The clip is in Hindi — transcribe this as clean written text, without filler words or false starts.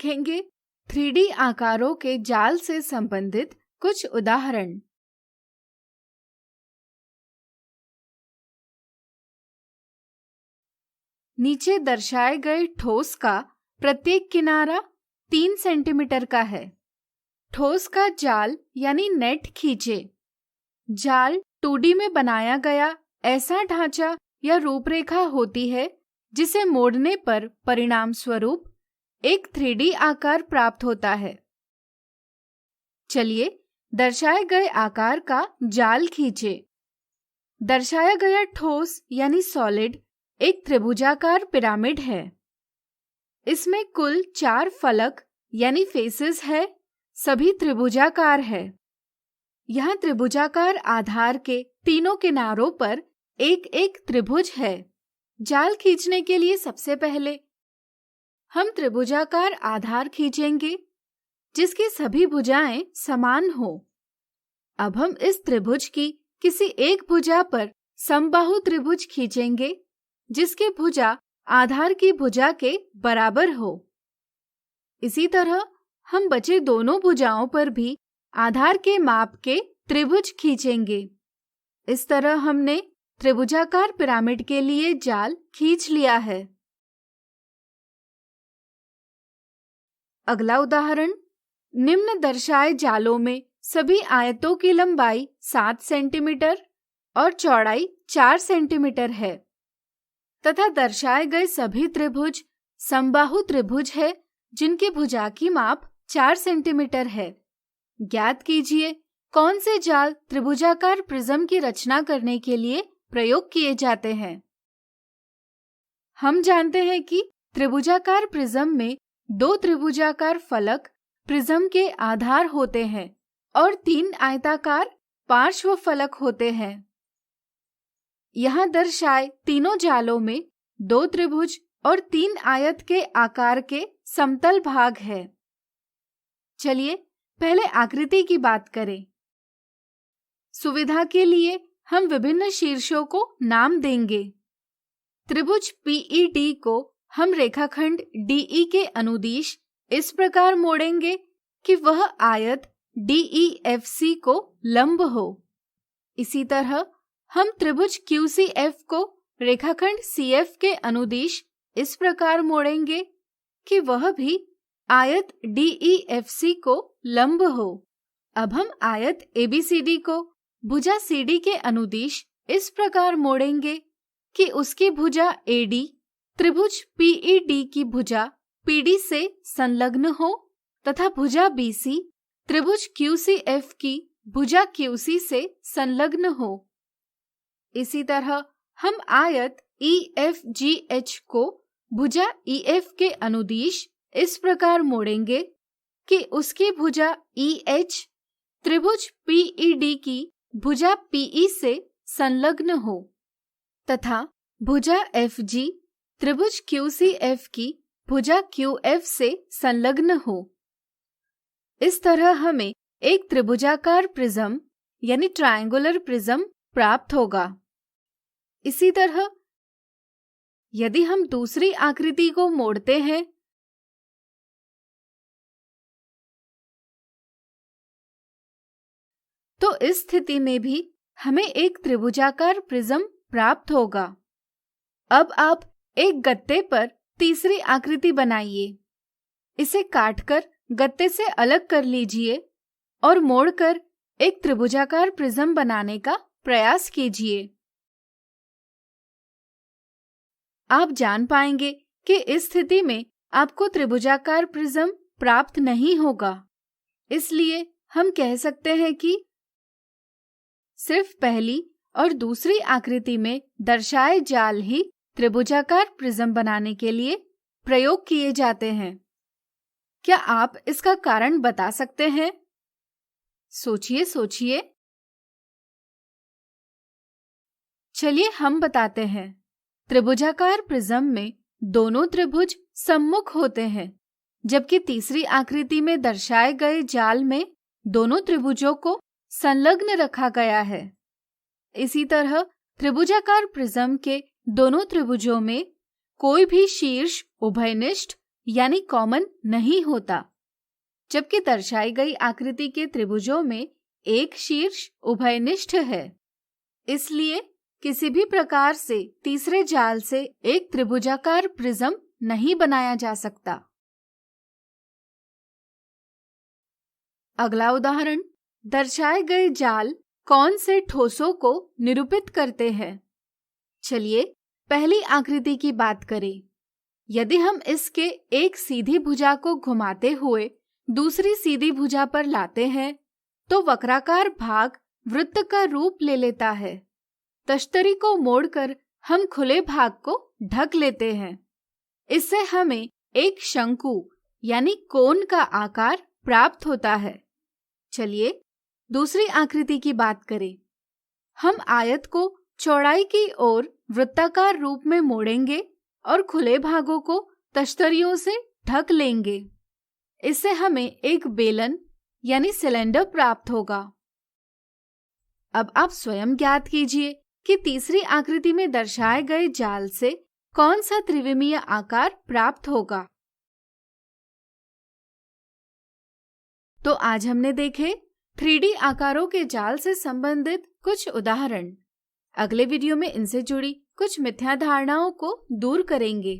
सीखेंगे 3D आकारों के जाल से संबंधित कुछ उदाहरण। नीचे दर्शाए गए ठोस का प्रत्येक किनारा 3 सेंटीमीटर का है। ठोस का जाल यानी नेट खींचे। जाल 2D में बनाया गया ऐसा ढांचा या रूपरेखा होती है जिसे मोड़ने पर परिणाम स्वरूप एक 3D आकार प्राप्त होता है। चलिए दर्शाए गए आकार का जाल खींचे। दर्शाया गया ठोस यानी सॉलिड एक त्रिभुजाकार पिरामिड है। इसमें कुल 4 फलक यानी फेसेस है। सभी त्रिभुजाकार है। यहाँ त्रिभुजाकार आधार के तीनों किनारों पर एक एक त्रिभुज है। जाल खींचने के लिए सबसे पहले हम त्रिभुजाकार आधार खींचेंगे जिसकी सभी भुजाएं समान हो। अब हम इस त्रिभुज की किसी एक भुजा पर समबाहु त्रिभुज खींचेंगे जिसकी भुजा आधार की भुजा के बराबर हो। इसी तरह हम बचे दोनों भुजाओं पर भी आधार के माप के त्रिभुज खींचेंगे। इस तरह हमने त्रिभुजाकार पिरामिड के लिए जाल खींच लिया है। अगला उदाहरण, निम्न दर्शाए जालों में सभी आयतों की लंबाई 7 सेंटीमीटर और चौड़ाई 4 सेंटीमीटर है तथा दर्शाए गए सभी त्रिभुज समबाहु त्रिभुज है जिनकी भुजा की माप 4 सेंटीमीटर है। ज्ञात कीजिए कौन से जाल त्रिभुजाकार प्रिज्म की रचना करने के लिए प्रयोग किए जाते हैं। हम जानते हैं कि त्रिभुजाकार प्रिज्म में 2 त्रिभुजाकार फलक प्रिज्म के आधार होते हैं और 3 आयताकार पार्श्व फलक होते हैं। यहाँ दर्शाए तीनों जालों में 2 त्रिभुज और 3 आयत के आकार के समतल भाग है। चलिए पहले आकृति की बात करें। सुविधा के लिए हम विभिन्न शीर्षों को नाम देंगे। त्रिभुज PED को हम रेखाखंड DE के अनुदिश इस प्रकार मोड़ेंगे कि वह आयत DEFC को लंब हो। इसी तरह हम त्रिभुज QCF को रेखाखंड CF के अनुदिश इस प्रकार मोड़ेंगे कि वह भी आयत DEFC को लंब हो। अब हम आयत ABCD को भुजा CD के अनुदिश इस प्रकार मोड़ेंगे कि उसकी भुजा AD त्रिभुज PED की भुजा PD से संलग्न हो तथा भुजा BC त्रिभुज QCF की भुजा QC से संलग्न हो। इसी तरह हम आयत EFGH को भुजा EF के अनुदिश इस प्रकार मोड़ेंगे कि उसकी भुजा EH त्रिभुज PED की भुजा PE से संलग्न हो तथा भुजा FG त्रिभुज QCF की भुजा QF से संलग्न हो। इस तरह हमें एक त्रिभुजाकार प्रिज्म यानी ट्रायंगुलर प्रिज्म प्राप्त होगा। इसी तरह यदि हम दूसरी आकृति को मोड़ते हैं तो इस स्थिति में भी हमें एक त्रिभुजाकार प्रिज्म प्राप्त होगा। अब आप एक गत्ते पर तीसरी आकृति बनाइए। इसे काटकर गत्ते से अलग कर लीजिए और मोड़कर एक त्रिभुजाकार प्रिज्म बनाने का प्रयास कीजिए। आप जान पाएंगे कि इस स्थिति में आपको त्रिभुजाकार प्रिज्म प्राप्त नहीं होगा। इसलिए हम कह सकते हैं कि सिर्फ पहली और दूसरी आकृति में दर्शाए जाल ही त्रिभुजाकार प्रिज्म बनाने के लिए प्रयोग किए जाते हैं। क्या आप इसका कारण बता सकते हैं? सोचिए सोचिए। चलिए हम बताते हैं। त्रिभुजाकार प्रिज्म में दोनों त्रिभुज सम्मुख होते हैं, जबकि तीसरी आकृति में दर्शाए गए जाल में दोनों त्रिभुजों को संलग्न रखा गया है। इसी तरह त्रिभुजाकार प्रिज्म के दोनों त्रिभुजों में कोई भी शीर्ष उभयनिष्ठ यानी कॉमन नहीं होता, जबकि दर्शाई गई आकृति के त्रिभुजों में एक शीर्ष उभयनिष्ठ है। इसलिए किसी भी प्रकार से तीसरे जाल से एक त्रिभुजाकार प्रिज्म नहीं बनाया जा सकता। अगला उदाहरण, दर्शाए गए जाल कौन से ठोसों को निरूपित करते हैं? चलिए पहली आकृति की बात करें। यदि हम इसके एक सीधी भुजा को घुमाते हुए दूसरी सीधी भुजा पर लाते हैं तो वक्राकार भाग वृत्त का रूप ले लेता है। तश्तरी को मोड़कर हम खुले भाग को ढक लेते हैं। इससे हमें एक शंकु यानी कोन का आकार प्राप्त होता है। चलिए दूसरी आकृति की बात करें। हम आयत को चौड़ाई की ओर वृत्ताकार रूप में मोड़ेंगे और खुले भागों को तश्तरियों से ढक लेंगे। इससे हमें एक बेलन यानी सिलेंडर प्राप्त होगा। अब आप स्वयं ज्ञात कीजिए कि तीसरी आकृति में दर्शाए गए जाल से कौन सा त्रिविमीय आकार प्राप्त होगा। तो आज हमने देखे 3D आकारों के जाल से संबंधित कुछ उदाहरण। अगले वीडियो में इनसे जुड़ी कुछ मिथ्या धारणाओं को दूर करेंगे।